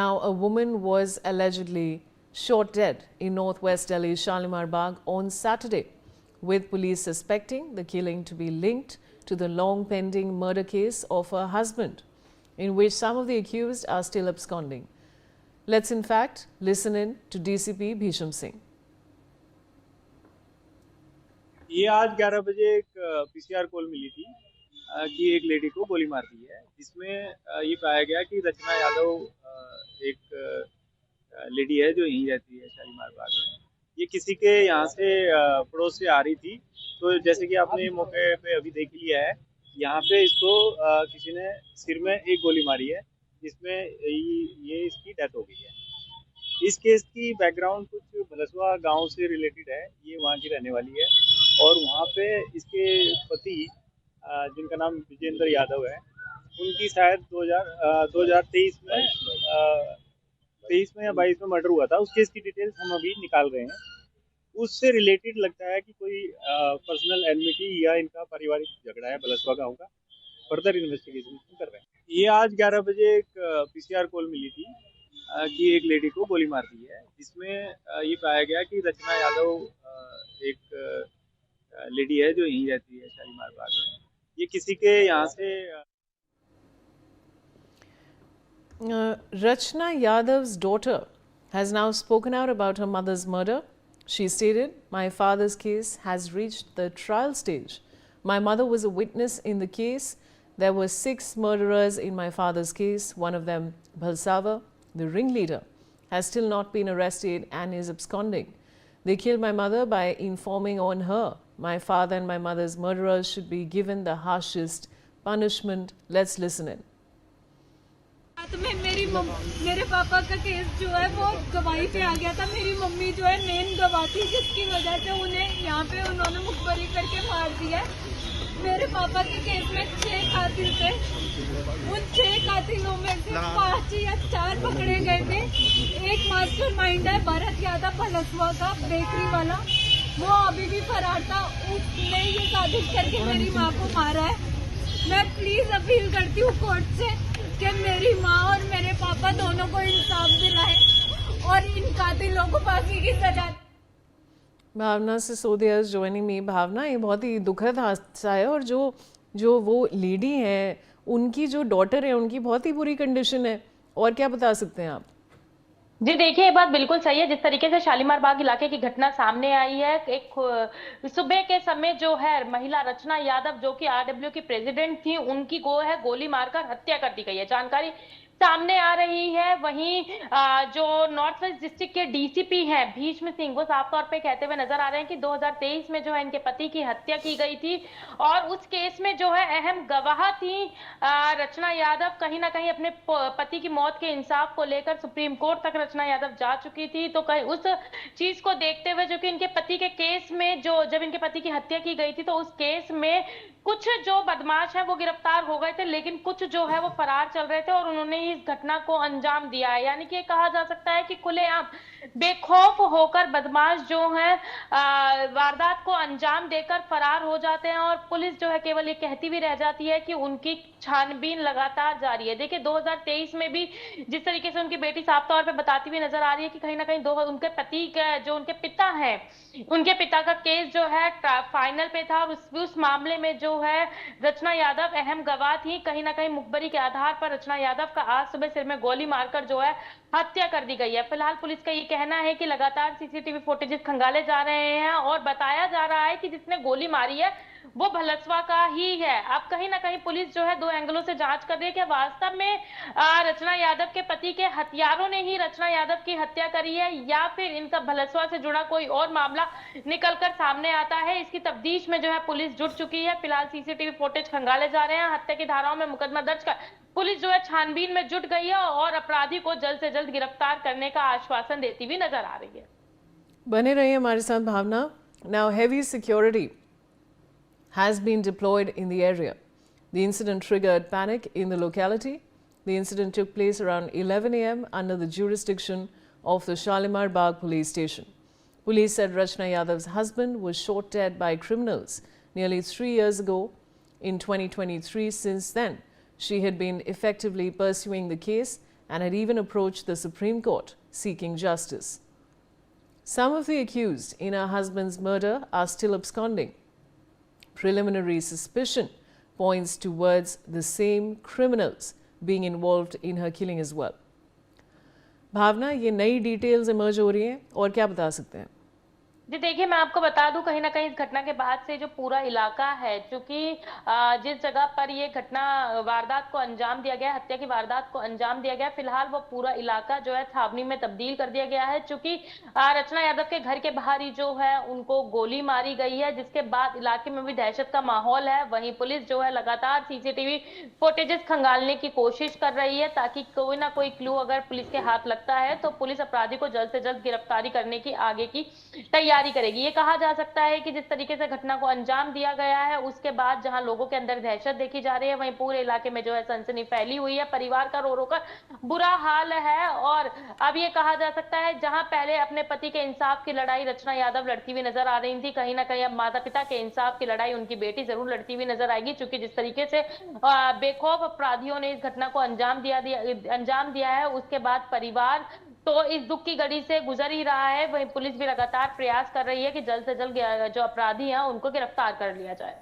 Now, a woman was allegedly shot dead in northwest Delhi's Shalimar Bagh on Saturday, with police suspecting the killing to be linked to the long-pending murder case of her husband, in which some of the accused are still absconding. Let's in fact listen in to DCP Bhisham Singh. ये आज 11 बजे एक PCR call मिली थी कि एक lady को गोली मार दी है, जिसमें ये पाया गया कि रचना यादव एक लेडी है जो यहीं रहती है शालीमार बाग में। ये किसी के यहाँ से पड़ोस से आ रही थी, तो जैसे कि आपने मौके पे अभी देख लिया है, यहाँ पे इसको किसी ने सिर में एक गोली मारी है, जिसमें ये इसकी डेथ हो गई है। इस केस की बैकग्राउंड कुछ भलसवा गांव से रिलेटेड है। ये वहाँ की रहने वाली है और वहाँ पे इसके पति जिनका नाम विजेंद्र यादव है, उनकी शायद 2023 में 23 में या 22 में मर्डर हुआ था। उस केस की डिटेल्स हम अभी निकाल रहे हैं। उससे रिलेटेड लगता है कि कोई पर्सनल एनमिटी या इनका पारिवारिक झगड़ा है भलसवा गाँव का। फर्दर इन्वेस्टिगेशन कर रहे हैं। ये आज 11 बजे एक पीसीआर कॉल मिली थी कि एक लेडी को गोली मार दी है, जिसमें ये पाया गया कि रचना यादव एक लेडी है जो यहीं रहती है शालीमार बाग में। ये किसी के यहाँ से Rachna Yadav's daughter has now spoken out about her mother's murder. She stated, "My father's case has reached the trial stage. My mother was a witness in the case. There were 6 murderers in my father's case. One of them, Bhalsava, the ringleader, has still not been arrested and is absconding. They killed my mother by informing on her. My father and my mother's murderers should be given the harshest punishment." Let's listen in. मेरे पापा का case जो है वो गवाही पे आ गया था। मेरी मम्मी जो है मेन गवाह थी, जिसकी वजह से उन्हें यहाँ पे उन्होंने मुखबरी करके मार दिया। मेरे पापा के केस में 6 कातिल थे। उन 6 कातिलों में से 5 या 4 पकड़े गए थे। एक मास्टरमाइंड है भरत यादव भलसवा का, बेकरी वाला, वो अभी भी फरार था। उसने ये साजिश करके मेरी माँ को मारा है। मैं प्लीज अपील करती हूँ कोर्ट से कि मेरी माँ और मेरे पापा दोनों को इंसाफ दिलाए और इन कातिलों को फांसी की सजा। भावना सिसोदिया इज ज्वाइनिंग मी। भावना, ये बहुत ही दुखद हादसा है और जो वो लेडी है, उनकी जो डॉटर है, उनकी बहुत ही बुरी कंडीशन है। और क्या बता सकते हैं आप? जी देखिए, ये बात बिल्कुल सही है। जिस तरीके से शालीमार बाग इलाके की घटना सामने आई है, एक सुबह के समय जो है महिला रचना यादव जो कि आरडब्ल्यू की प्रेसिडेंट थी, उनकी गोली मारकर हत्या कर दी गई है, जानकारी सामने आ रही है। वहीं जो नॉर्थ वेस्ट डिस्ट्रिक्ट के डीसीपी हैं भीष्म सिंह, वो साफ तौर पे कहते हुए नजर आ रहे हैं कि 2023 में जो है इनके पति की हत्या की गई थी और उस केस में जो है अहम गवाह थी रचना यादव। कहीं ना कहीं अपने पति की मौत के इंसाफ को लेकर सुप्रीम कोर्ट तक रचना यादव जा चुकी थी। तो कहीं उस चीज को देखते हुए जो कि इनके पति के केस में जब इनके पति की हत्या की गई थी, तो उस केस में कुछ जो बदमाश है वो गिरफ्तार हो गए थे, लेकिन कुछ जो है वो फरार चल रहे थे और उन्होंने इस घटना को अंजाम दिया है। यानी कि कहा जा सकता है कि खुलेआम बेखौफ होकर बदमाश जो है वारदात को अंजाम देकर फरार हो जाते हैं और पुलिस जो है केवल ये कहती भी रह जाती है कि उनकी छानबीन लगातार जारी है। देखिए 2023 में भी जिस तरीके से उनकी बेटी साफ तौर पे बताती हुई नजर आ रही है कि कहीं ना कहीं उनके पति का जो उनके पिता है, उनके पिता का केस जो है फाइनल पे था और उस मामले में जो है रचना यादव अहम गवाह थी। कहीं ना कहीं मुखबरी के आधार पर रचना यादव का आज सुबह सिर में गोली मारकर जो है हत्या कर दी गई है। फिलहाल पुलिस का ये कहना है कि लगातार सीसीटीवी फुटेजेस खंगाले जा रहे हैं और बताया जा रहा है कि जिसने गोली मारी है वो भलसवा का ही है। अब कहीं ना कहीं पुलिस जो है 2 एंगलों से जांच कर रही है कि वास्तव में रचना यादव के पति के हथियारों ने ही रचना यादव की हत्या करी है या फिर इनका भलसवा से जुड़ा कोई और मामला निकलकर सामने आता है। इसकी तफ्तीश में जो है पुलिस जुट चुकी है। फिलहाल सीसीटीवी फुटेज खंगाले जा रहे हैं। हत्या की धाराओं में मुकदमा दर्ज कर पुलिस जो है छानबीन में जुट गई है और अपराधी को जल्द से जल्द गिरफ्तार करने का आश्वासन देती हुई नजर आ रही है। बने रहिए हमारे साथ Bhavna. Now heavy security has been deployed in the area. The incident triggered panic in the locality. The incident took place around 11 a.m. under the jurisdiction of the Shalimar Bagh police station. Police said Rachna Yadav's husband was shot dead by criminals nearly 3 years ago in 2023. Since then, she had been effectively pursuing the case and had even approached the Supreme Court seeking justice. Some of the accused in her husband's murder are still absconding. Preliminary suspicion points towards the same criminals being involved in her killing as well. भावना, ये नई details emerge हो रही हैं और क्या बता सकते हैं? जी देखिए, मैं आपको बता दूं, कहीं ना कहीं इस घटना के बाद से जो पूरा इलाका है, चूंकि जिस जगह पर ये घटना वारदात को अंजाम दिया गया, हत्या की वारदात को अंजाम दिया गया, फिलहाल वो पूरा इलाका जो है छावनी में तब्दील कर दिया गया है। चूंकि रचना यादव के घर के बाहर ही जो है उनको गोली मारी गई है, जिसके बाद इलाके में भी दहशत का माहौल है। वहीं पुलिस जो है लगातार सीसीटीवी फुटेजेस खंगालने की कोशिश कर रही है, ताकि कोई ना कोई क्लू अगर पुलिस के हाथ लगता है तो पुलिस अपराधी को जल्द से जल्द गिरफ्तारी करने की आगे की तैयारी करेगी। ये कहा जा सकता है कि जिस तरीके से घटना को अंजाम दिया गया है, उसके बाद जहां लोगों के अंदर दहशत देखी जा रही है, वहीं पूरे इलाके में जो है सनसनी फैली हुई है। परिवार का रो रो कर बुरा हाल है। और अब ये कहा जा सकता है, जहां पहले अपने पति के इंसाफ की लड़ाई रचना यादव लड़ती हुई नजर आ रही थी, कहीं ना कहीं अब माता पिता के इंसाफ की लड़ाई उनकी बेटी जरूर लड़ती हुई नजर आएगी। चूंकि जिस तरीके से बेखौफ अपराधियों ने इस घटना को अंजाम दिया है, उसके बाद परिवार तो इस दुख की घड़ी से गुजर ही रहा है। वहीं पुलिस भी लगातार प्रयास कर रही है कि जल्द से जल्द जो अपराधी हैं उनको गिरफ्तार कर लिया जाए।